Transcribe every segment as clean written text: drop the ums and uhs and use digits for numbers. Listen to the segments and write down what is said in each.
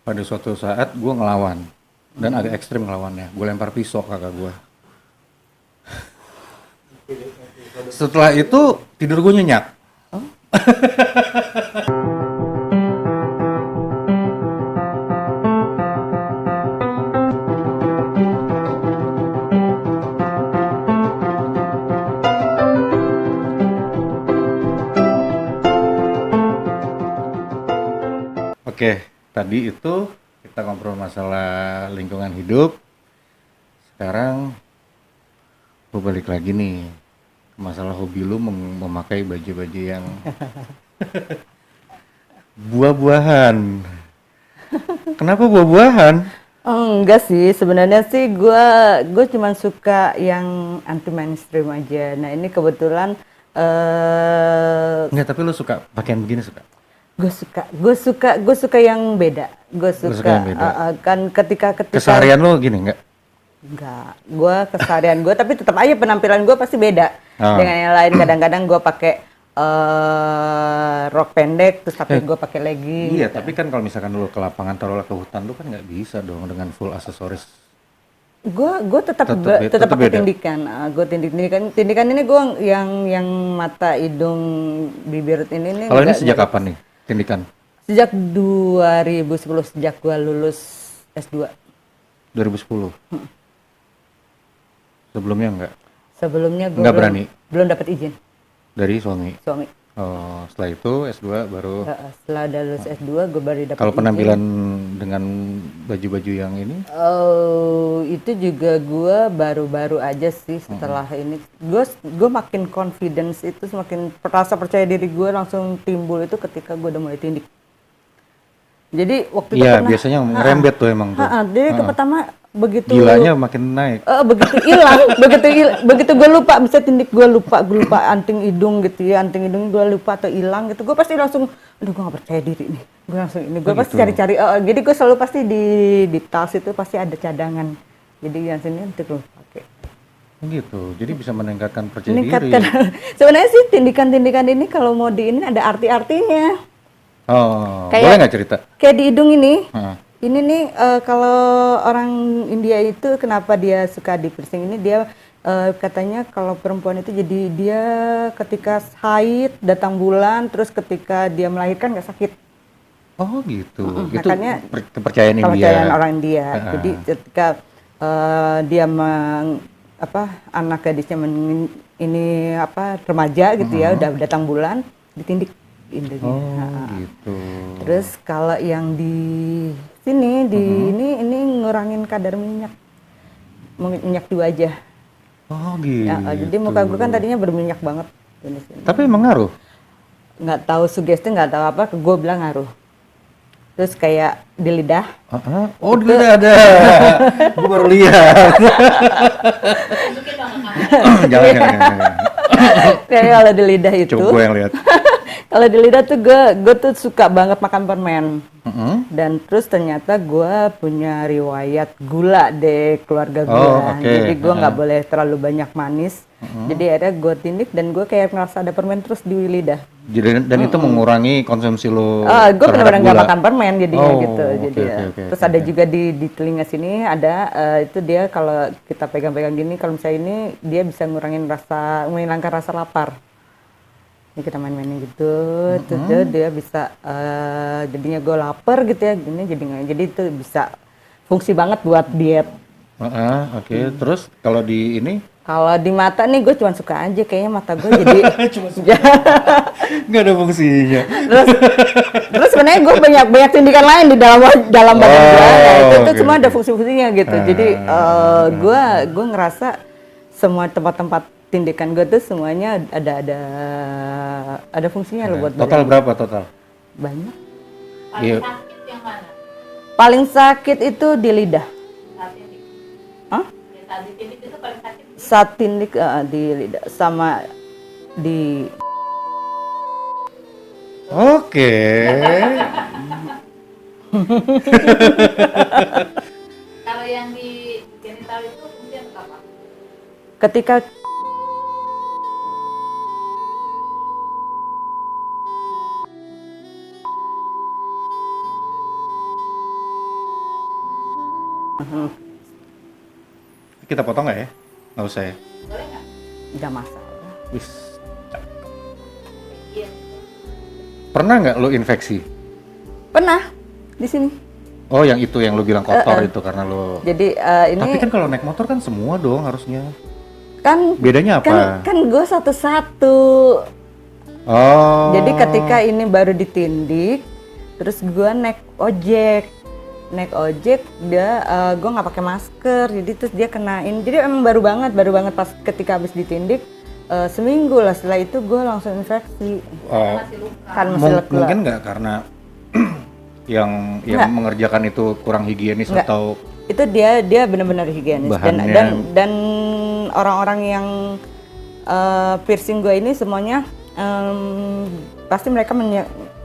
pada suatu saat gue ngelawan dan agak ekstrim ngelawannya. Gue lempar pisau ke kakak gue. Setelah itu tidur gue nyenyak. Oh, Oke, tadi itu kita ngobrol masalah lingkungan hidup. Sekarang gue balik lagi nih ke masalah hobi lu memakai baju-baju yang buah-buahan. Kenapa buah-buahan? enggak sih, sebenarnya sih gue cuma suka yang anti mainstream aja. Nah ini kebetulan Enggak, tapi lu suka pakaian begini suka? gue suka yang beda. Gue Lu suka suka yang beda? kan ketika Keseharian lu gini enggak? enggak, gue keseharian gue tapi tetap aja penampilan gue pasti beda Ah. dengan yang lain. Kadang-kadang gue pakai rok pendek, terus tapi Eh, gue pakai legging. iya, Gitu. tapi kan kalau misalkan lu ke lapangan, taruhlah ke hutan, lu kan nggak bisa dong dengan full aksesoris. Gue tetap tetap Tetap pakai beda. tindikan. Gue tindikan ini gue yang mata, hidung, bibir ini nih Kalau ini sejak nggak kapan lepas. nih tindikan? Sejak 2010 sejak gue lulus S2. 2010. Sebelumnya enggak? Sebelumnya gue Enggak belum berani belum dapat izin dari suami. suami. Oh, setelah itu S2 baru. Setelah ada lulus S2 gue baru dapat Kalau izin. penampilan dengan baju-baju yang ini, Oh, itu juga gue baru-baru aja sih setelah ini. Gue makin confidence itu semakin rasa percaya diri gue langsung timbul itu ketika gue udah mulai tindik. Jadi waktu itu iya pernah, biasanya ngerembet tuh emang tuh. jadi ke pertama begitu Gilanya makin naik. begitu hilang, begitu gue lupa, bisa tindik gue lupa anting hidung gitu ya, anting hidung gue lupa atau hilang gitu, gue pasti langsung, aduh gue gak percaya diri nih, gue langsung ini, gue Oh pasti gitu. cari-cari, jadi gue selalu pasti di tas itu pasti ada cadangan, jadi yang sini untuk gue pakai. Oh gitu. Jadi bisa meningkatkan percaya diri. Meningkatkan, sebenarnya sih tindikan-tindikan ini kalau mau di ini ada arti-artinya. Oh, boleh Kayak nggak cerita? kayak di hidung ini. Heeh. Ini nih kalau orang India itu kenapa dia suka di piercing ini, dia katanya kalau perempuan itu jadi dia ketika haid, datang bulan, terus ketika dia melahirkan nggak sakit. Oh gitu. Itu Makanya kepercayaan kepercayaan India. orang India. Heeh. Jadi ketika dia anak gadisnya ini remaja gitu ya, udah datang bulan, ditindik hidungnya. Oh gitu. Terus kalau yang di sini ini ngurangin kadar minyak di wajah. Oh Ya, gitu. jadi muka gue kan tadinya berminyak banget ini sini. Tapi emang ngaruh. Nggak tahu sugesti, nggak tahu apa, ke gue bilang ngaruh. Terus kayak di lidah. Heeh. Oh, di lidah ada. Gue baru lihat. Jangan. Kayak kalau di lidah itu. Coba gue yang lihat. Kalau di lidah tuh gue tuh suka banget makan permen. Heeh. Dan terus ternyata gue punya riwayat gula deh keluarga gue. Oh, oke. Jadi gue nggak boleh terlalu banyak manis. Jadi akhirnya gue tindik dan gue kayak ngerasa ada permen terus di lidah. Jadi dan itu mengurangi konsumsi lo Gue terhadap benar-benar nggak gula. makan permen jadinya Oh, gitu. oke, Jadi ya. oke, Terus oke, ada oke. juga di telinga sini ada itu dia kalau kita pegang-pegang gini, kalau misalnya ini dia bisa menghilangkan rasa lapar. Ini kita main-mainin gitu, terus dia bisa jadinya gue lapar gitu ya, gini jadi itu bisa fungsi banget buat diet. Heeh, oke. Terus kalau di ini Kalau di mata nih gue cuma suka aja, kayaknya mata gue jadi nggak ada fungsinya. terus sebenarnya gue banyak tindikan lain di dalam badan gue, nah, itu oke, semua ada oke. fungsi-fungsinya gitu. Jadi gue ngerasa semua tempat-tempat tindikan gue tuh semuanya ada fungsinya loh buat Total badan. berapa total? Banyak. Paling Iya. sakit yang mana? Paling sakit itu di lidah. Saat tindik. Hah? Ya, saat ditindik itu paling sakit. Saat tindik di lidah sama di Oke. Kalau yang di genital itu fungsi untuk apa? ketika Kita potong nggak ya? Nggak usah ya? Boleh nggak? Nggak masalah. Wis. Iya. Pernah nggak lo infeksi? Pernah di sini. Oh, yang itu yang lo bilang kotor itu karena lo. Jadi ini Tapi kan kalau naik motor kan semua dong harusnya. kan Bedanya apa? kan gue satu-satu. Oh. Jadi ketika ini baru ditindik, terus gue naik ojek dia gue nggak pakai masker, jadi terus dia kenain. Jadi emang baru banget pas ketika habis ditindik seminggu lah setelah itu gue langsung infeksi. Oh, Masih luka. Kan masih lega. mungkin nggak karena yang Nggak. mengerjakan itu kurang higienis Nggak. atau Itu dia benar-benar higienis Bahannya- dan orang-orang yang piercing gue ini semuanya pasti mereka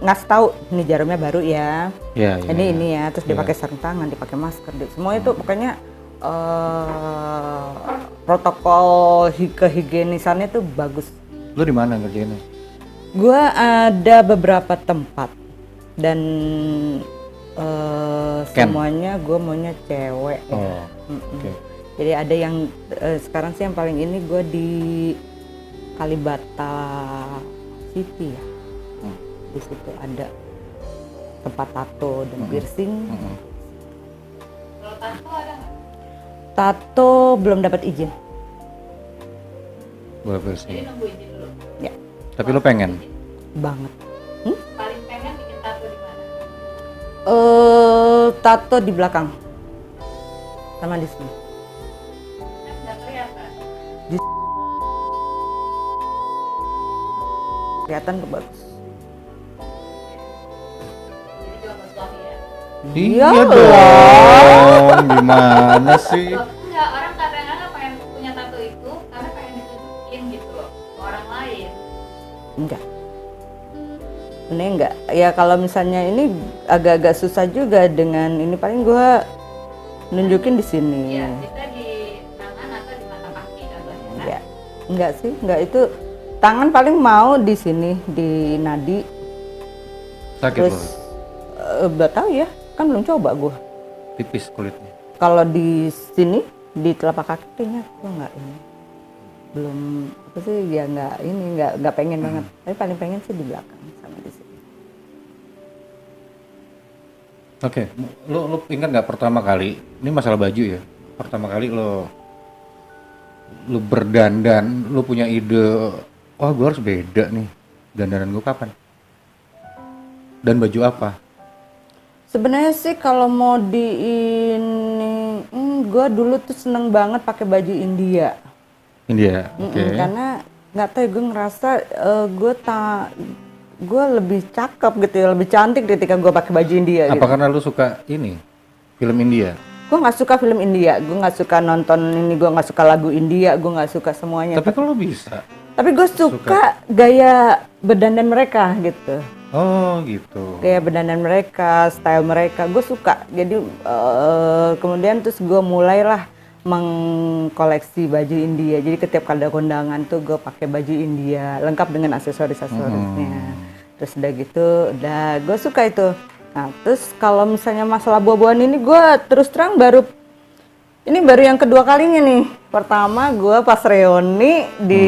ngasih tahu ini jarumnya baru ya. ya, Ini ya, terus dia Iya. pakai sarung tangan, dia pakai masker, semua itu pokoknya protokol kehigienisannya tuh bagus. Lu di mana ngerjainnya? Gua ada beberapa tempat dan Ken? semuanya gue maunya cewek. Ya. Oh, oke. Jadi ada yang sekarang sih yang paling ini gue di Kalibata City ya. Di situ ada tempat tato dan piercing. Kalau tato ada nggak? Tato belum dapat izin. Boleh Jadi bersih. nunggu izin dulu. Ya, Tapi lu pengen? banget. Paling pengen bikin tato di mana? Tato di belakang. Sama di sini. Kan nggak kelihatan. Kelihatan tuh bagus. Jadi cuma buat suami ya. Iya Iyalah. dong. Gimana sih? Loh, enggak, orang kadang-kadang pengen punya tato itu karena pengen ditunjukin gitu loh ke orang lain. Enggak. Ini enggak. Ya kalau misalnya ini agak-agak susah juga dengan ini paling gua nunjukin di sini. Iya, bisa di tangan atau di mata kaki contohnya kan. Enggak. Enggak sih, enggak itu tangan paling mau di sini di nadi. Sakit Terus lu? belum tahu ya, kan belum coba gua. Tipis kulitnya. Kalau di sini di telapak kaki kayaknya gua enggak ini. Belum apa sih ya enggak pengen banget. Tapi paling pengen sih di belakang sama di sini. Oke, lu ingat nggak pertama kali? Ini masalah baju ya. Pertama kali lu berdandan, lu punya ide, oh gue harus beda nih. Dandanan gue kapan? Dan baju apa? Sebenarnya sih kalau mau di ini, gue dulu tuh seneng banget pakai baju India. India, oke. Karena nggak tahu gue ngerasa gue lebih cakep gitu ya, lebih cantik ketika gue pakai baju India. Apa Gitu. karena lu suka ini film India? Gue nggak suka film India, gue nggak suka nonton ini, gue nggak suka lagu India, gue nggak suka semuanya. Tapi kalau bisa. Tapi gue suka gaya berdandan mereka gitu. Oh gitu. Gaya berdandan mereka, style mereka, gue suka. Jadi kemudian terus gue mulailah mengkoleksi baju India. Jadi setiap kali ada kondangan tuh gue pakai baju India, lengkap dengan aksesoris-aksesorisnya. Terus udah gitu, udah gue suka itu. Nah terus kalau misalnya masalah buah-buahan ini gue terus terang baru yang kedua kalinya nih. Pertama gue pas reuni di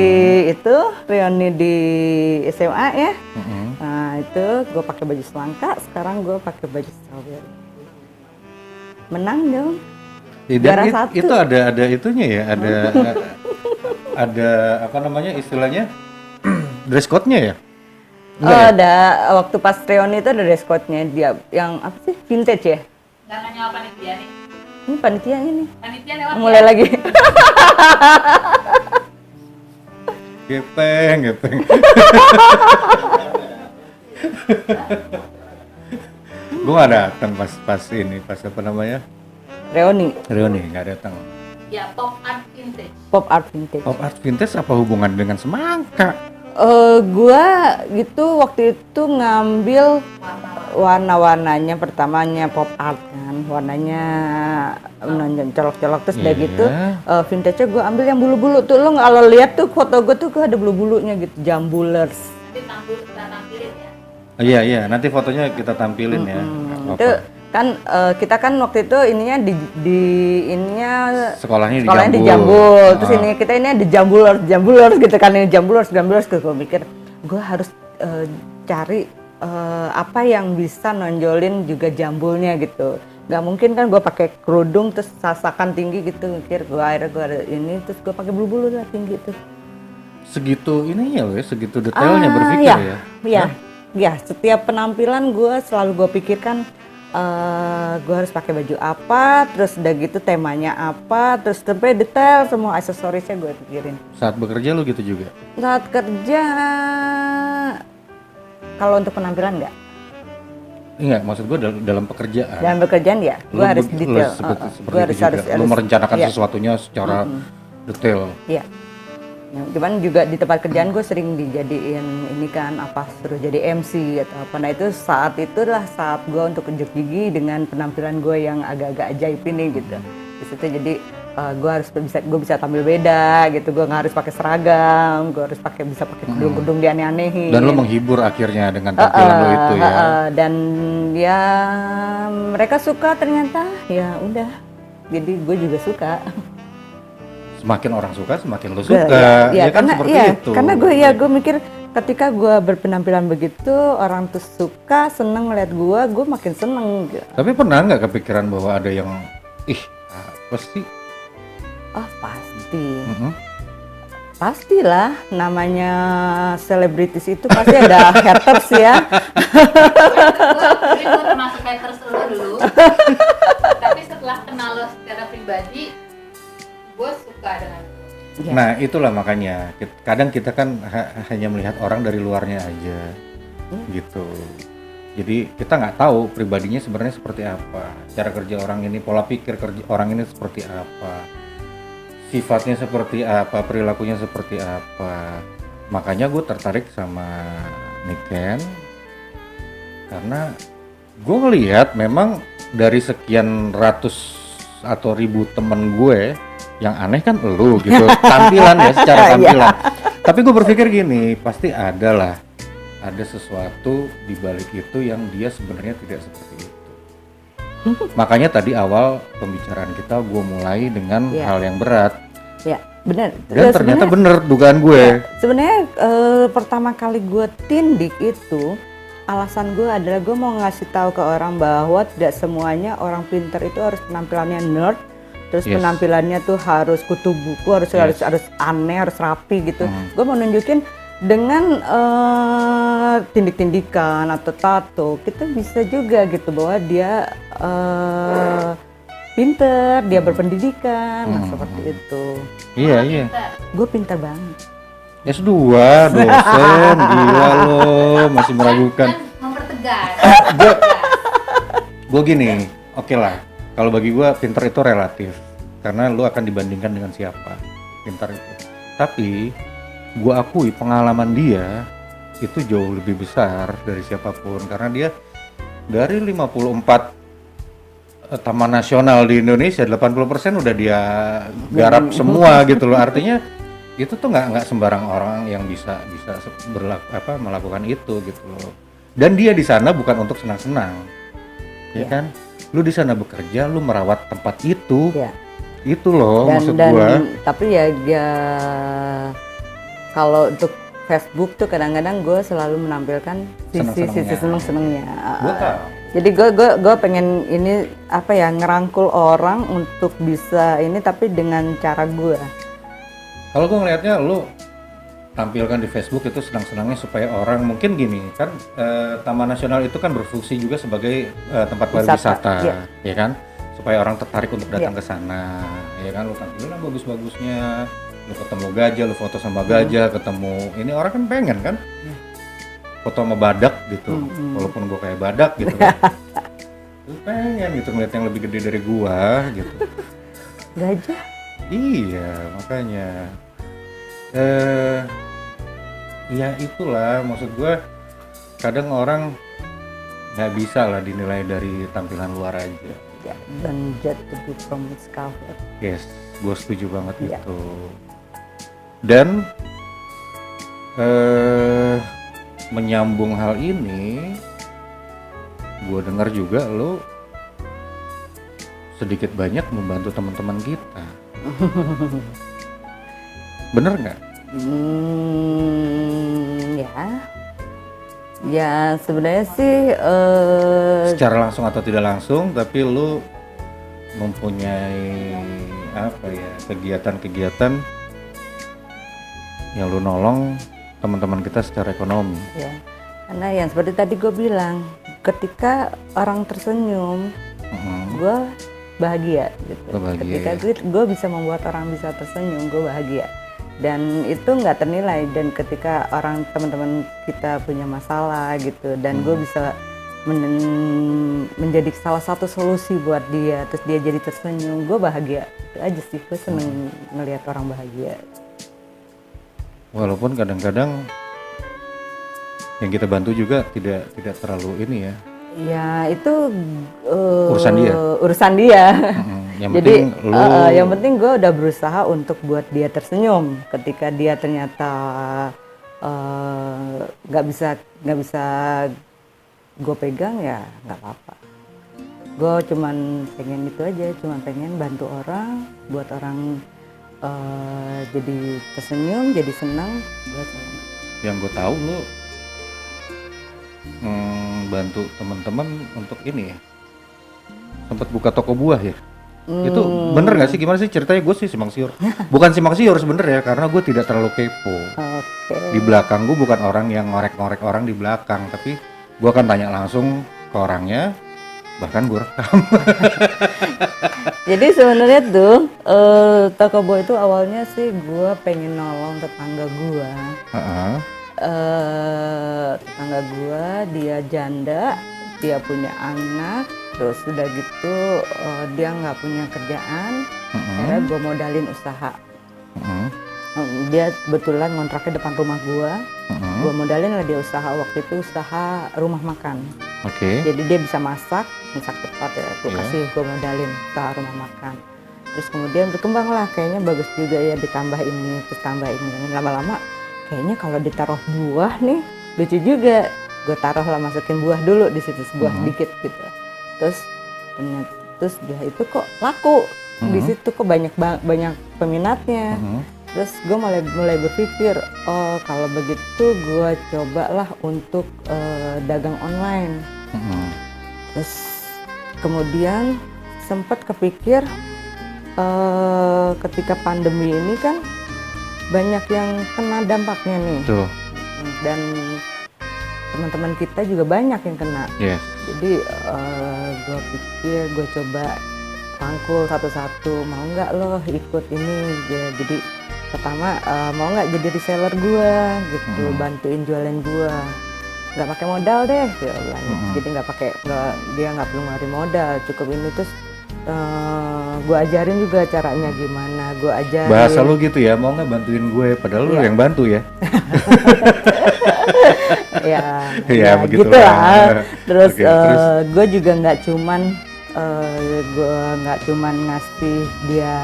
SMA ya. Nah itu gue pakai baju selangka, sekarang gue pakai baju strawberry. Menang dong. Juara Dan satu. itu ada itunya ya, ada apa namanya istilahnya dress code-nya ya? Ada waktu pas reuni itu ada dress code-nya dia yang apa sih vintage ya? Jangan nyawa panitia nih. Ini panitianya nih. Panitia lewat Mulai lagi. Gepeng. Gue gak datang pas apa namanya Reuni, reuni, nggak datang. ya pop art vintage. pop art vintage. Pop art vintage apa hubungan dengan semangka? Gua gitu waktu itu ngambil warna-warnanya, pertamanya pop art kan, warnanya colok-colok terus udah Iya. gitu vintage-nya gue ambil yang bulu-bulu tuh, lo kalau lihat tuh foto gue tuh ada bulu-bulunya gitu, jambulers. Nanti kita tampilin ya. Oh, iya nanti fotonya kita tampilin ya. Nggak Itu apa-apa. kan kita kan waktu itu ininya ininya Sekolahnya di di Jambul. Terus Ah. ini kita ini di Jambulers gitu kan, ini Jambulers gue mikir gue harus cari apa yang bisa nonjolin juga jambulnya gitu. Nggak mungkin kan gue pakai kerudung terus sasakan tinggi gitu, mikir gue akhirnya gue ada ini terus gue pakai bulu-bulu lah tinggi tuh. Segitu ininya lo ya, segitu detailnya berpikir ya. Iya, ya setiap penampilan gue selalu gue pikirkan gue harus pakai baju apa, terus udah gitu temanya apa, terus sampai detail semua aksesorisnya gue pikirin. Saat bekerja lo gitu juga? Saat kerja, kalau untuk penampilan enggak. Enggak, maksud gue dalam pekerjaan. Dalam pekerjaan ya, gue harus detail. Seperti Gue itu juga. Lo merencanakan iya. sesuatunya secara detail. Iya. Ya, cuman juga di tempat kerjaan gue sering dijadiin ini kan apa suruh jadi MC atau apa. Nah itu saat itulah saat gue untuk unjuk gigi dengan penampilan gue yang agak-agak ajaib ini gitu. Di situ jadi gue bisa tampil beda gitu. Gue nggak harus pakai seragam, gue harus bisa pakai gedung-gedung dianeh-anehin. Dan lo menghibur akhirnya dengan tampilan lo itu ya. Dan ya mereka suka ternyata ya udah. Jadi gue juga suka. Semakin orang suka, semakin lo suka. Ya, kan karena, seperti itu. Karena gue mikir ketika gue berpenampilan begitu, orang tuh suka, seneng ngeliat gue makin seneng. Tapi pernah nggak kepikiran bahwa ada yang, apa sih? Oh pasti, Mhm. pastilah namanya selebritis itu pasti ada haters ya. Gue termasuk haters lo dulu. Tapi setelah kenal lo secara pribadi, gue suka dengan lo. Ya. Nah itulah makanya kadang kita kan hanya melihat orang dari luarnya aja gitu. Jadi kita nggak tahu pribadinya sebenarnya seperti apa, cara kerja orang ini, pola pikir kerja orang ini seperti apa, sifatnya seperti apa, perilakunya seperti apa. Makanya gue tertarik sama Niken karena gue ngelihat memang dari sekian ratus atau ribu temen gue yang aneh kan elu gitu tampilan ya, secara tampilan. Tapi gue berpikir gini, pasti ada sesuatu di balik itu yang dia sebenarnya tidak seperti itu. Makanya tadi awal pembicaraan kita gue mulai dengan hal yang berat. Ya, benar. Dan ternyata bener dugaan gue. Sebenarnya pertama kali gue tindik itu alasan gue adalah gue mau ngasih tahu ke orang bahwa tidak semuanya orang pintar itu harus penampilannya nerd. Terus penampilannya tuh harus kutu buku, harus aneh, harus rapi gitu. Gue mau nunjukin dengan tindik-tindikan atau tato, kita bisa juga gitu bahwa dia pinter, dia berpendidikan, nah, seperti itu. Iya. Gue pinter banget. S2, dosen, gila lo, masih meragukan. Kan mempertegas. Gue gini, oke lah. Kalau bagi gue pintar itu relatif, karena lu akan dibandingkan dengan siapa pintar itu. Tapi gue akui pengalaman dia itu jauh lebih besar dari siapapun, karena dia dari 54 taman nasional di Indonesia 80% udah dia garap semua gitu loh. Artinya itu tuh nggak sembarang orang yang bisa melakukan itu gitu loh. Dan dia di sana bukan untuk senang-senang, ya kan? Lu di sana bekerja, lu merawat tempat itu, itu loh maksud gua. Tapi ya kalau untuk Facebook tuh kadang-kadang gue selalu menampilkan sisi seneng-senengnya. Jadi gue pengen ini apa ya, ngerangkul orang untuk bisa ini tapi dengan cara gue. Kalau gue ngelihatnya lu tampilkan di Facebook itu senang-senangnya supaya orang mungkin gini kan, Taman Nasional itu kan berfungsi juga sebagai tempat pariwisata, ya kan, supaya orang tertarik untuk datang ke sana, ya kan. Lu tampilin bagus-bagusnya, lu ketemu gajah, lu foto sama gajah, ketemu ini orang kan pengen kan, foto sama badak gitu, walaupun gue kayak badak gitu, lu pengen gitu ngeliat yang lebih gede dari gua gitu. Gajah? Iya makanya. Ya itulah maksud gue, kadang orang nggak bisa lah dinilai dari tampilan luar aja. Ya, don't judge the book from its cover. Yes, gue setuju banget itu. Dan menyambung hal ini, gue dengar juga lo sedikit banyak membantu teman-teman kita. Bener nggak? Ya sebenarnya sih Secara langsung atau tidak langsung, tapi lu mempunyai apa ya, kegiatan-kegiatan yang lu nolong teman-teman kita secara ekonomi. ya, karena yang seperti tadi gue bilang, ketika orang tersenyum, gue bahagia gitu. Lo bahagia, Ketika ya? gue bisa membuat orang bisa tersenyum, gue bahagia. Dan itu nggak ternilai. Dan ketika orang teman-teman kita punya masalah gitu, dan gue bisa menjadi salah satu solusi buat dia, terus dia jadi tersenyum, gue bahagia. Itu aja sih, gue seneng ngelihat orang bahagia. Walaupun kadang-kadang yang kita bantu juga tidak terlalu ini ya. Ya itu Urusan dia. Urusan dia. Yang Jadi penting lu yang penting gue udah berusaha untuk buat dia tersenyum. Ketika dia ternyata nggak bisa gue pegang, ya nggak apa-apa. Gue cuman pengen itu aja, cuman pengen bantu orang, buat orang jadi tersenyum, jadi senang. Gue senang. yang gue tahu lu bantu teman-teman untuk ini ya, sempat buka toko buah ya. Itu bener nggak sih? Gimana sih ceritanya? Gue sih simpang siur, bukan simpang siur sebenernya, karena gue tidak terlalu kepo. Oke. Di belakang gue bukan orang yang ngorek-ngorek orang di belakang, tapi gue akan tanya langsung ke orangnya, bahkan gue rekam. Jadi sebenarnya tuh toko buah itu awalnya sih gue pengen nolong tetangga gue. Tetangga gue dia janda, dia punya anak, terus udah gitu dia nggak punya kerjaan, akhirnya gue modalin usaha. Dia kebetulan ngontraknya depan rumah gue modalin lah dia usaha, waktu itu usaha rumah makan. Oke. Jadi dia bisa masak cepat ya, gue kasih, gue modalin usaha rumah makan. Terus kemudian berkembang lah, kayaknya bagus juga ya, ditambah ini, terus tambah ini. Lama-lama kayaknya kalau ditaruh buah nih lucu juga. Gue taruh lah, masukin buah dulu di situ, sebuah dikit gitu. Terus dia itu kok laku di situ, kok banyak peminatnya. Terus gue mulai berpikir, oh kalau begitu gue cobalah untuk dagang online. Terus kemudian sempat kepikir ketika pandemi ini kan banyak yang kena dampaknya nih. Tuh. Dan teman-teman kita juga banyak yang kena. Yes. Jadi gue pikir gue coba rangkul satu-satu, mau nggak lo ikut ini ya. Jadi pertama mau nggak jadi reseller gue gitu, bantuin jualan gue, nggak pakai modal deh ya, jadi dia nggak perlu ngeluarin modal, cukup ini. Terus gue ajarin juga caranya gimana, gue ajarin. Bahasa lu gitu ya, mau nggak bantuin gue, padahal lu yang bantu ya. ya begitu gitu lah. lah. Terus, Oke, terus? gue juga nggak cuman ngasih dia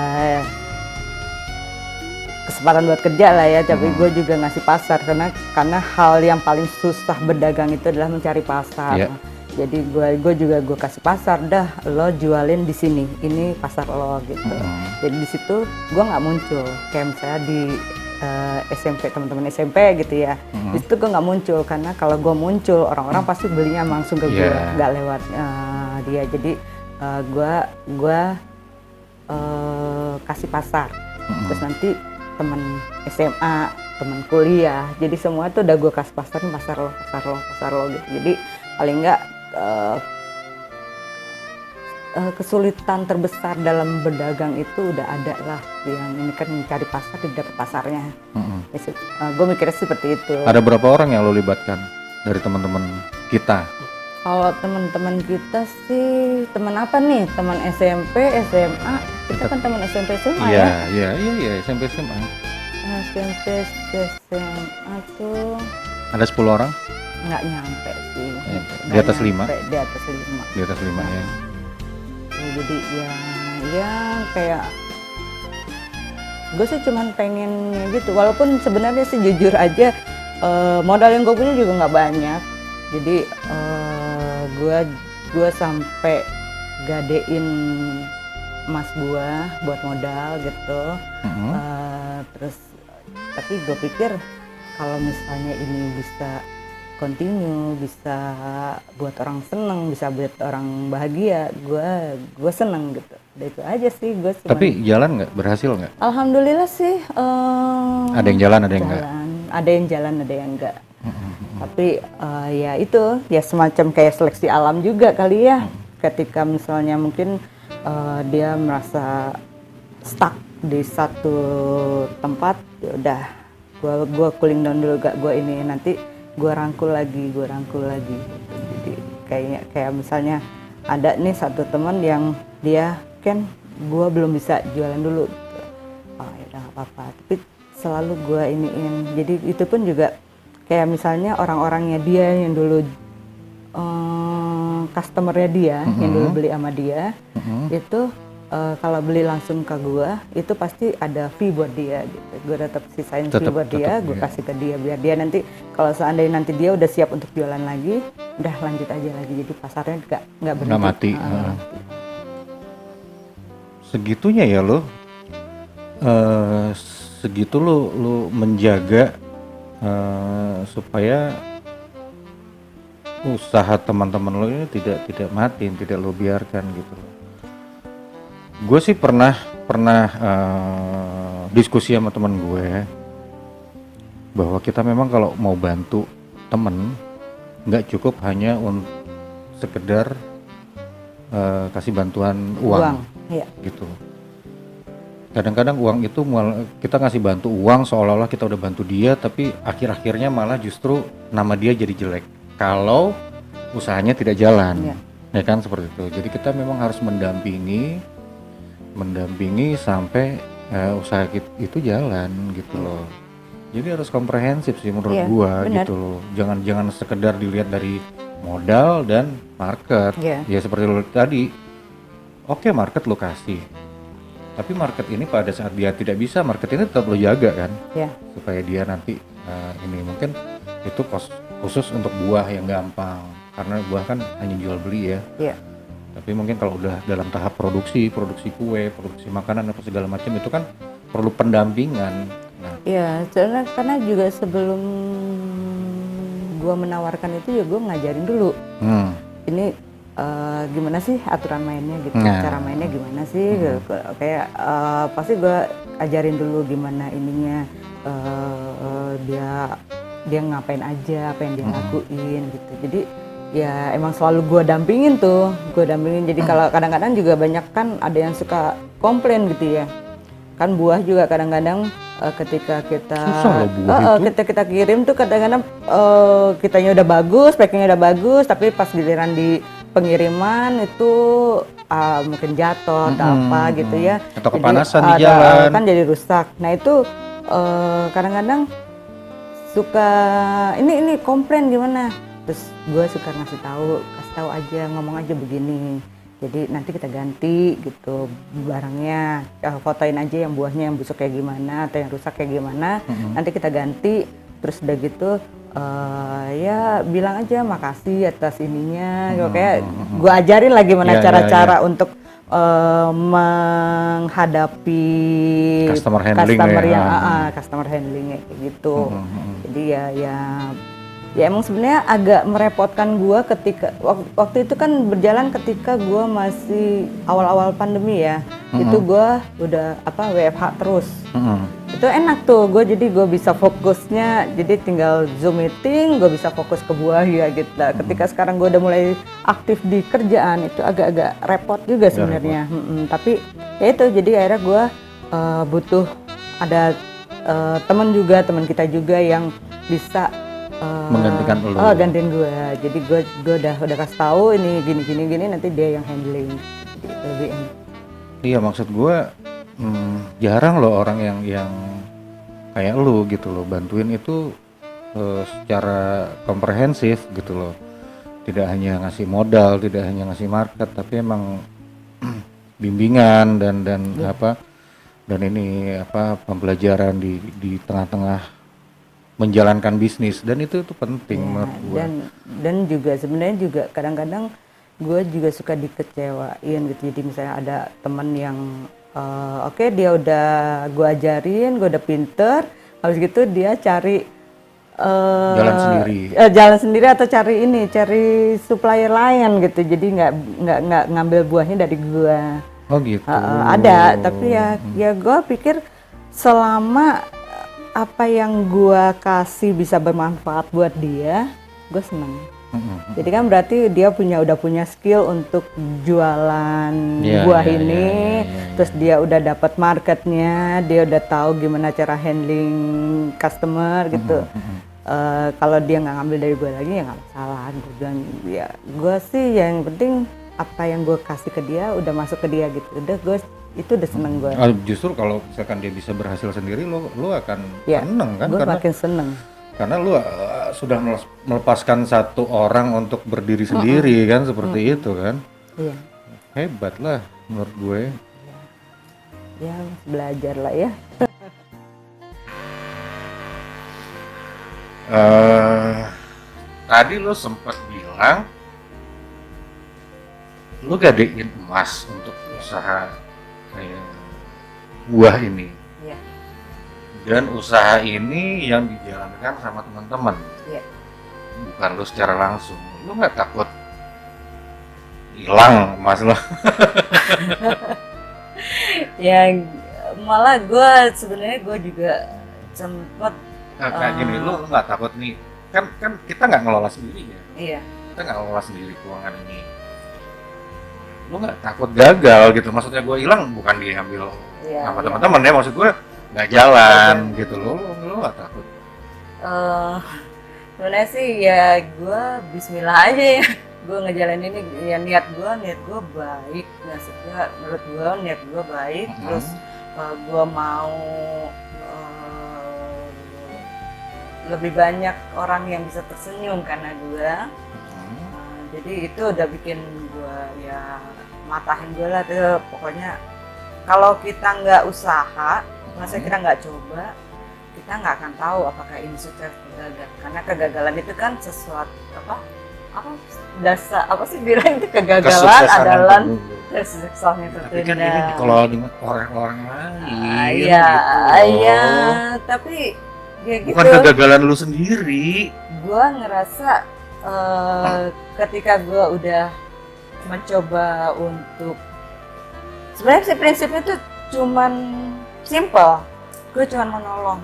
kesempatan buat kerja lah ya, tapi gue juga ngasih pasar, karena hal yang paling susah berdagang itu adalah mencari pasar. Jadi gue kasih pasar, dah lo jualin di sini, ini pasar lo gitu. Jadi di situ gue nggak muncul, kayak misalnya di SMP, teman-teman SMP gitu ya. Di situ gue nggak muncul, karena kalau gue muncul orang-orang pasti belinya langsung ke gue, nggak lewat dia. Jadi gue kasih pasar, terus nanti teman SMA, teman kuliah, jadi semua tuh udah gue kasih pasar lo gitu. Jadi paling nggak kesulitan terbesar dalam berdagang itu udah ada lah. Yang ini kan mencari pasar, tidak dapat pasarnya. Gue mikirnya seperti itu. Ada berapa orang yang lo libatkan dari teman-teman kita? Kalau teman-teman kita sih, teman apa nih? Teman SMP, SMA. Kita kan teman SMP SMA ya. Iya, SMP SMA. SMP SMA tuh Ada 10 orang? nggak nyampe sih. Di atas 5? Di atas 5. Di atas 5 ya. Jadi ya kayak gue sih cuman pengen gitu. Walaupun sebenarnya sih jujur aja modal yang gue punya juga nggak banyak. Jadi gue sampai gadein emas gua buat modal gitu. Mm-mm. Terus tapi gue pikir kalau misalnya ini bisa continue, bisa buat orang seneng, bisa buat orang bahagia, gue seneng gitu. Udah itu aja sih gue. Tapi jalan nggak? Berhasil nggak? Alhamdulillah sih. Ada yang jalan, ada yang nggak? Ada yang jalan, ada yang enggak. Tapi ya itu ya semacam kayak seleksi alam juga kali ya. Ketika misalnya mungkin dia merasa stuck di satu tempat, ya udah gue cooling down dulu, gak gue ini nanti gue rangkul lagi gitu. Jadi kayak misalnya ada nih satu teman yang dia kan gue belum bisa jualan dulu gitu. Oh ya udah nggak apa-apa, tapi selalu gue iniin. Jadi itu pun juga kayak misalnya orang-orangnya dia yang dulu customernya dia yang dulu beli sama dia itu kalau beli langsung ke gua itu pasti ada fee buat dia gitu. Gua tetap sisain fee buat dia, gua kasih ke dia biar dia nanti kalau seandainya nanti dia udah siap untuk jualan lagi, udah lanjut aja lagi. Jadi pasarnya nggak berhenti. Nggak mati. Segitunya ya lo, segitu lo menjaga supaya usaha teman-teman lo ini tidak mati, tidak lo biarkan gitu loh. Gue sih pernah diskusi sama teman gue bahwa kita memang kalau mau bantu temen nggak cukup hanya untuk sekedar kasih bantuan uang. Iya. Gitu. Kadang-kadang uang itu kita ngasih bantu uang seolah-olah kita udah bantu dia, tapi akhir-akhirnya malah justru nama dia jadi jelek kalau usahanya tidak jalan. Ya kan seperti itu. Jadi kita memang harus mendampingi sampai usaha itu jalan gitu loh. Jadi harus komprehensif sih menurut gua bener. gitu loh. Jangan sekedar dilihat dari modal dan market. Ya seperti lo tadi. Oke, market lo kasih. Tapi market ini pada saat dia tidak bisa, market ini tetap lo jaga kan. Supaya dia nanti ini mungkin itu khusus untuk buah yang gampang. Karena buah kan hanya jual beli ya. Tapi mungkin kalau udah dalam tahap produksi kue, produksi makanan apa segala macam itu kan perlu pendampingan. Iya, karena juga sebelum gua menawarkan itu ya gua ngajarin dulu. Ini gimana sih aturan mainnya gitu, cara mainnya gimana sih? Gitu. Kayak pasti gua ajarin dulu gimana ininya dia ngapain aja, apa yang dia lakuin gitu. Jadi ya emang selalu gue dampingin. Jadi kalau kadang-kadang juga banyak kan ada yang suka komplain gitu ya, kan buah juga kadang-kadang ketika kita kirim tuh kadang-kadang kitanya udah bagus, packingnya udah bagus, tapi pas giliran di pengiriman itu mungkin jatuh atau apa gitu ya, atau kepanasan di jalan kan jadi rusak. Nah itu kadang-kadang suka ini komplain gimana. Terus gue suka kasih tahu aja, ngomong aja begini. Jadi nanti kita ganti gitu barangnya, fotoin aja yang buahnya yang busuk kayak gimana atau yang rusak kayak gimana. Nanti kita ganti. Terus udah gitu ya bilang aja makasih atas ininya. Kayak gue ajarin lah gimana cara-cara untuk menghadapi customer handling kayak gitu. Jadi ya emang sebenarnya agak merepotkan gue ketika waktu itu kan berjalan ketika gue masih awal-awal pandemi ya. Itu gue udah WFH terus. Itu enak tuh jadi gue bisa fokusnya, jadi tinggal Zoom meeting gue bisa fokus ke buah ya gitu. Ketika sekarang gue udah mulai aktif di kerjaan itu agak-agak repot juga sebenarnya. Tapi ya itu, jadi akhirnya gue butuh ada teman kita juga yang bisa menggantikan lo. Gantiin gue. Jadi gue udah kasih tahu ini gini nanti dia yang handling. Jadi lebih enak. Iya, maksud gue jarang loh orang yang kayak lu gitu loh, bantuin itu secara komprehensif gitu loh. Tidak hanya ngasih modal, tidak hanya ngasih market, tapi emang bimbingan dan ini pembelajaran di tengah-tengah menjalankan bisnis, dan itu penting menurut gue. Dan juga sebenarnya juga kadang-kadang gue juga suka dikecewain gitu. Jadi misalnya ada temen yang oke, dia udah gue ajarin, gue udah pinter, habis gitu dia cari Jalan sendiri. jalan sendiri atau cari supplier lain gitu. Jadi nggak ngambil buahnya dari gue. Oh gitu. Ada, tapi ya gue pikir selama apa yang gue kasih bisa bermanfaat buat dia, gue seneng. Jadi kan berarti dia udah punya skill untuk jualan buah ini, terus dia udah dapat marketnya, dia udah tahu gimana cara handling customer gitu. Kalau dia nggak ngambil dari gue lagi ya nggak masalah. Gue bilang ya gue sih yang penting apa yang gue kasih ke dia udah masuk ke dia gitu. Udah gue itu udah seneng gue. Justru kalau misalkan dia bisa berhasil sendiri, lu akan Ya, seneng kan? gue makin seneng. Karena lu sudah melepaskan satu orang untuk berdiri sendiri kan, seperti itu kan. Iya. Hebat lah menurut gue. Ya belajar lah ya. Tadi lu sempat bilang lu gadein emas untuk usaha buah ini. Iya. Dan usaha ini yang dijalankan sama teman-teman. Iya. Bukan lu secara langsung. Lu nggak takut hilang emas lo? Ya malah gue sebenarnya gue juga sempet Kayak gini, lu nggak takut nih? Kan kita nggak ngelola sendiri ya. iya. Kita nggak ngelola sendiri keuangan ini. Lu nggak takut gagal gitu? Maksudnya gue hilang bukan diambil sama teman-teman ya, maksud gue nggak jalan gitu. Lu nggak takut? Sebenarnya sih ya gue Bismillah aja ya. Gue ngejalanin ini ya niat gue baik. Maksudnya menurut gue niat gue baik. Terus gue mau lebih banyak orang yang bisa tersenyum karena gue. Jadi itu udah bikin gue ya matahin gue lah tuh. Pokoknya kalau kita nggak usaha, maksudnya kita nggak coba, kita nggak akan tahu apakah ini sukses atau gagal. Karena kegagalan itu kan sesuatu apa dasar apa sih bilang itu kegagalan adalah kesuksesannya tapi kan tertunda. ini dikelola dengan orang-orang lain. Iya, gitu. iya. Tapi ya gitu. Bukan kegagalan lu sendiri. Gue ngerasa ketika gue udah mencoba untuk sebenarnya sih prinsipnya tuh cuman simple, gue cuman menolong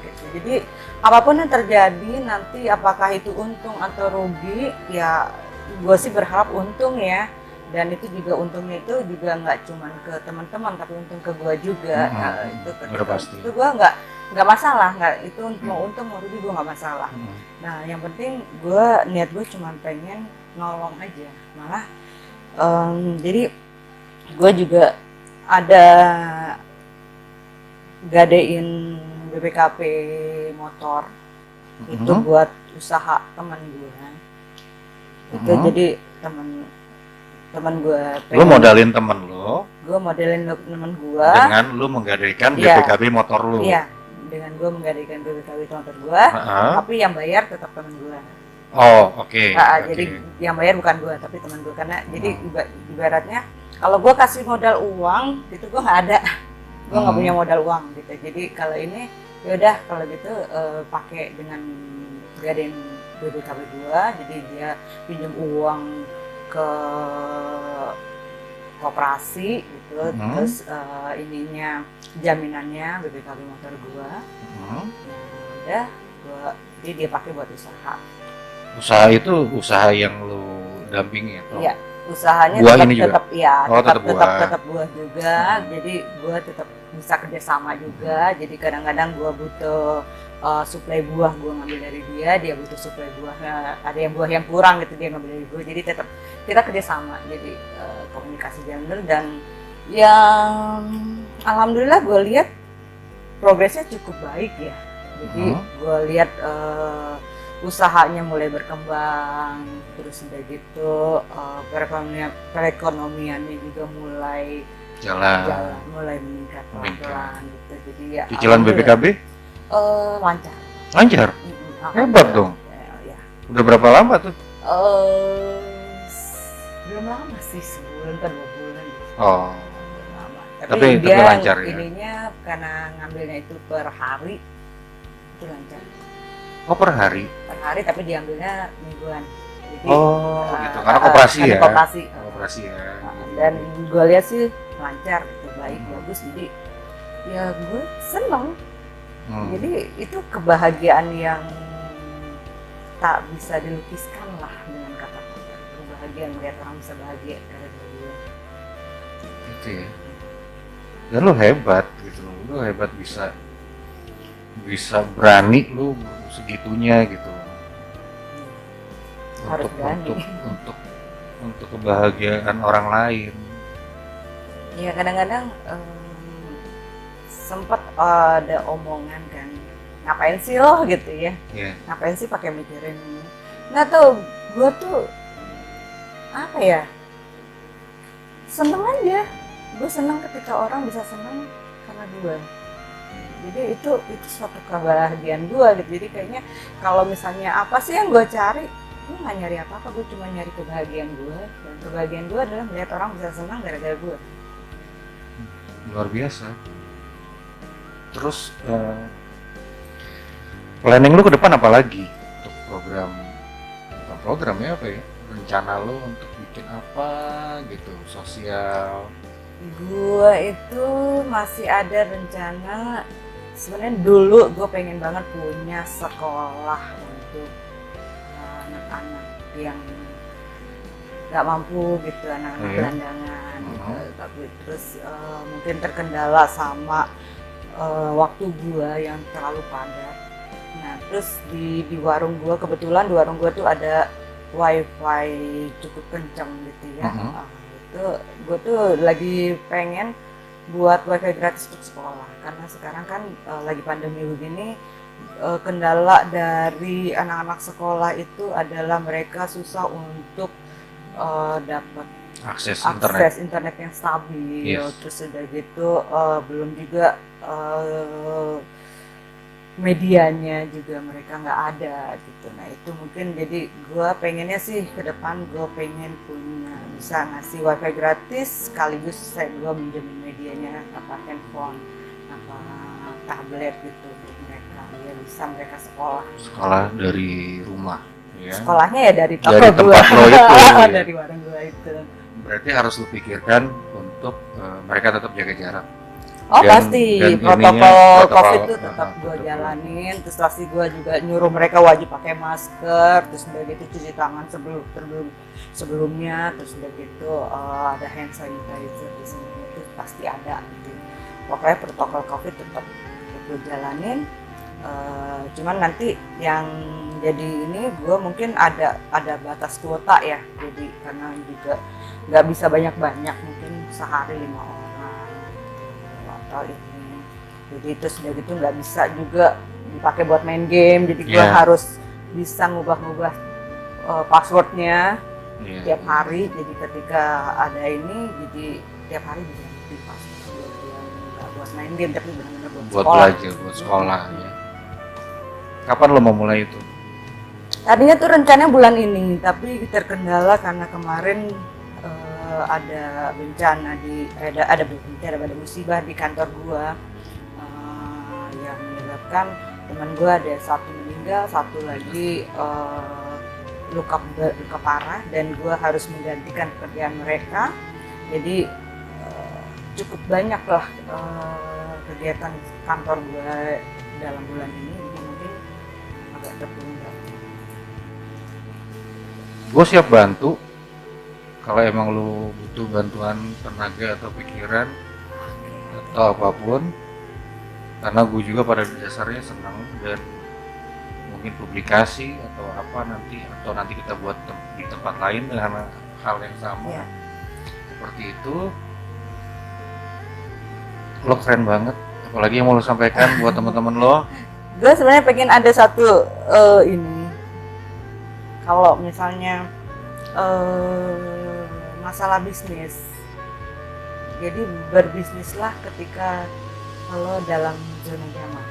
gitu. Jadi apapun yang terjadi nanti apakah itu untung atau rugi ya gue sih berharap untung ya, dan itu juga untungnya itu juga nggak cuman ke teman-teman tapi untung ke gue juga. Nah, itu pasti. itu gue nggak masalah, nggak itu mau untung mau rugi gue nggak masalah. Nah yang penting gue niat gue cuma pengen nolong aja. Malah jadi gue juga ada gadein BPKP motor itu buat usaha teman gue. Itu jadi teman gue. Lu modalin temen lo. Gue modelin temen gue. Dengan lu menggadaikan BPKB motor lu. Iya. Dengan gue menggadaikan BPKB motor gue, tapi yang bayar tetap teman gue. Oh, oke. Jadi yang bayar bukan gue, tapi teman gue. Karena jadi ibaratnya kalau gue kasih modal uang, itu gue nggak ada, gue nggak punya modal uang gitu. Jadi kalau ini, yaudah kalau gitu pakai dengan gadein BPKB gue, jadi dia pinjam uang ke koperasi gitu, terus ininya jaminannya BPKB motor gua. Nah, udah jadi dia pakai buat usaha. Usaha itu usaha yang lu dampingi atau? Iya, usahanya buah tetap, ini juga? tetap buah juga. Jadi gua tetap bisa kerjasama juga. Jadi kadang-kadang gua butuh suplai buah, gua ngambil dari dia butuh suplai buah. Ada yang buah yang kurang gitu dia ngambil dari gua. Jadi tetap kita kerjasama. Jadi komunikasi jalan dan yang alhamdulillah gue lihat progresnya cukup baik ya. Jadi gue lihat usahanya mulai berkembang, terus udah gitu perekonomiannya juga mulai jalan mulai meningkat pelan-pelan gitu. Jadi ya cicilan BPKB lancar. Hebat dong. Ya. Udah berapa lama tuh? belum lama sih, sebulan atau 2 bulan gitu. Oh, Belum lama. Tapi dia lancar ya? ininya karena ngambilnya itu per hari itu lancar. oh per hari. Per hari tapi diambilnya mingguan. Jadi, Oh, gitu. Karena koperasi karena ya. koperasi. Koperasi ya. Dan gue lihat sih lancar gitu, baik, bagus. Jadi ya gue seneng. Jadi itu kebahagiaan yang tak bisa dilukiskan lah dengan kata-kata. Kebahagiaan melihat orang bisa bahagia gara-gara gue. Gitu ya. Dan lu hebat gitu, lu hebat bisa berani lu segitunya gitu. Harus berani. Untuk kebahagiaan orang lain. Ya kadang-kadang sempat ada omongan kan, ngapain sih lo gitu ya? Iya. Ngapain sih pakai mikirin ini? Nggak tahu, gue tuh apa ya? Seneng aja. Gue seneng ketika orang bisa seneng karena gue. Jadi itu suatu kebahagiaan gue gitu. Jadi kayaknya kalau misalnya apa sih yang gue cari, gue nggak nyari apa-apa, gue cuma nyari kebahagiaan gue. Dan kebahagiaan gue adalah melihat orang bisa senang gara-gara gue. Luar biasa. Terus planning lu ke depan apa lagi untuk bukan program ya, apa ya, rencana lu untuk bikin apa gitu, sosial? Gue itu masih ada rencana, sebenarnya dulu gue pengen banget punya sekolah untuk anak-anak yang nggak mampu gitu, anak-anak gelandangan gitu. Tapi terus mungkin terkendala sama waktu gue yang terlalu padat. Nah terus di warung gue, kebetulan di warung gue tuh ada wifi cukup kenceng gitu ya. Itu gue tuh lagi pengen buat wifi gratis untuk sekolah, karena sekarang kan lagi pandemi begini. Kendala dari anak-anak sekolah itu adalah mereka susah untuk dapat akses internet yang stabil. Yes. Terus udah gitu belum juga medianya juga mereka nggak ada gitu. Nah itu mungkin jadi gue pengennya sih ke depan gue pengen punya, bisa ngasih wifi gratis sekaligus gue minjemin medianya, apa handphone, apa tablet gitu untuk mereka, biar bisa mereka sekolah dari rumah ya. Sekolahnya ya dari toko dari tempat lo itu ya. dari warung gue itu. Berarti harus lu pikirkan untuk mereka tetap jaga jarak. Oh pasti, protokol COVID itu tetap gue jalanin. Terus pasti gue juga nyuruh mereka wajib pakai masker. Terus udah gitu cuci tangan sebelumnya. Terus udah gitu ada hand sanitizer di sini, itu pasti ada gitu. Pokoknya protokol COVID tetap gue jalanin. Cuman nanti yang jadi ini gue mungkin ada batas kuota ya. Jadi karena juga nggak bisa banyak-banyak, mungkin sehari 5 orang atau ini. Jadi itu sudah gitu nggak bisa juga dipakai buat main game. Jadi gue harus bisa ngubah-ngubah passwordnya tiap hari. Jadi ketika ada ini, jadi tiap hari bisa ganti password yang nggak buat main game tapi benar-benar buat sekolah. Belajar, buat sekolah ya. Kapan lo mau mulai itu? Tadinya tuh rencananya bulan ini, tapi terkendala karena kemarin ada bencana ada musibah di kantor gua yang menyebabkan teman gua ada satu meninggal, satu lagi luka parah, dan gua harus menggantikan pekerjaan mereka. Jadi cukup banyak lah kegiatan kantor gua dalam bulan ini, jadi mungkin agak tertunda. Gue siap bantu kalau emang lu butuh bantuan tenaga atau pikiran atau apapun, karena gue juga pada dasarnya senang, dan mungkin publikasi atau apa nanti kita buat di tempat lain dengan hal yang sama seperti itu. Lo keren banget, apalagi yang mau lo sampaikan buat teman-teman lo? Gue sebenarnya pengen ada satu ini, kalau misalnya masalah bisnis, jadi berbisnislah ketika lo dalam zona nyaman.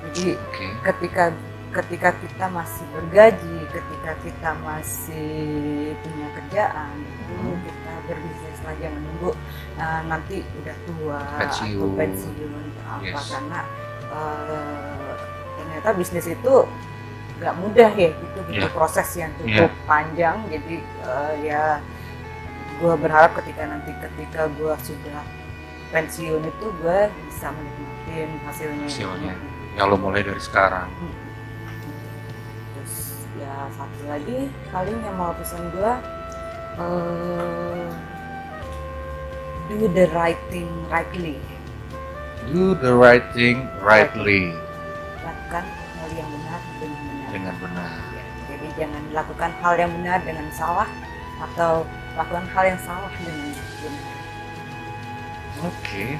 Jadi ketika ketika kita masih bergaji, ketika kita masih punya kerjaan, itu kita berbisnis lah, jangan nunggu nanti udah tua atau pensiun atau apa. Karena ternyata bisnis itu nggak mudah ya, itu butuh proses yang cukup panjang. Jadi ya gue berharap ketika gue sudah pensiun itu gue bisa menikmatin hasilnya. Ya lo mulai dari sekarang. Terus ya satu lagi paling yang mau pesan gue, do the right thing rightly. Do the right thing rightly. Lakukan hal yang benar dengan benar. Ya, jadi jangan lakukan hal yang benar dengan salah, atau lakukan hal yang salah dengan benar. Oke.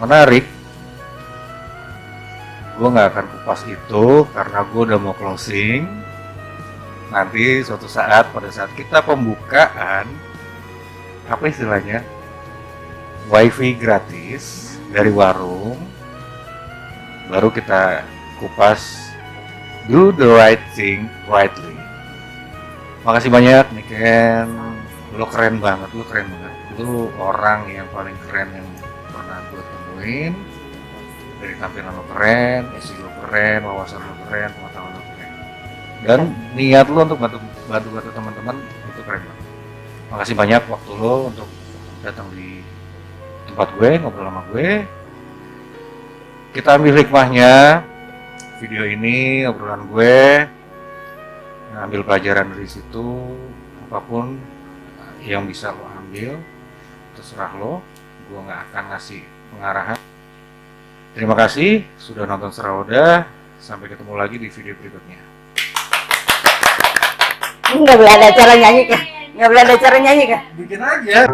Menarik. Gue nggak akan kupas itu karena gue udah mau closing. Nanti suatu saat pada saat kita pembukaan, apa istilahnya, wifi gratis dari warung, baru kita kupas do the right thing rightly. Makasih banyak Niken, lo keren banget. Lu orang yang paling keren yang pernah gue temuin. Dari tampilan lo keren, isi lo keren, wawasan lo keren, pengetahuan lo keren, dan niat lo untuk bantu teman-teman itu keren banget. Makasih banyak waktu lo untuk datang di tempat gue, ngobrol sama gue. Kita ambil hikmahnya, video ini, obrolan gue, ambil pelajaran dari situ. Apapun yang bisa lo ambil, terserah lo. Gue nggak akan ngasih pengarahan. Terima kasih sudah nonton Seraoda. Sampai ketemu lagi di video berikutnya. Nggak boleh ada cara nyanyi kah? Nggak boleh ada cara nyanyi kah? Bikin aja.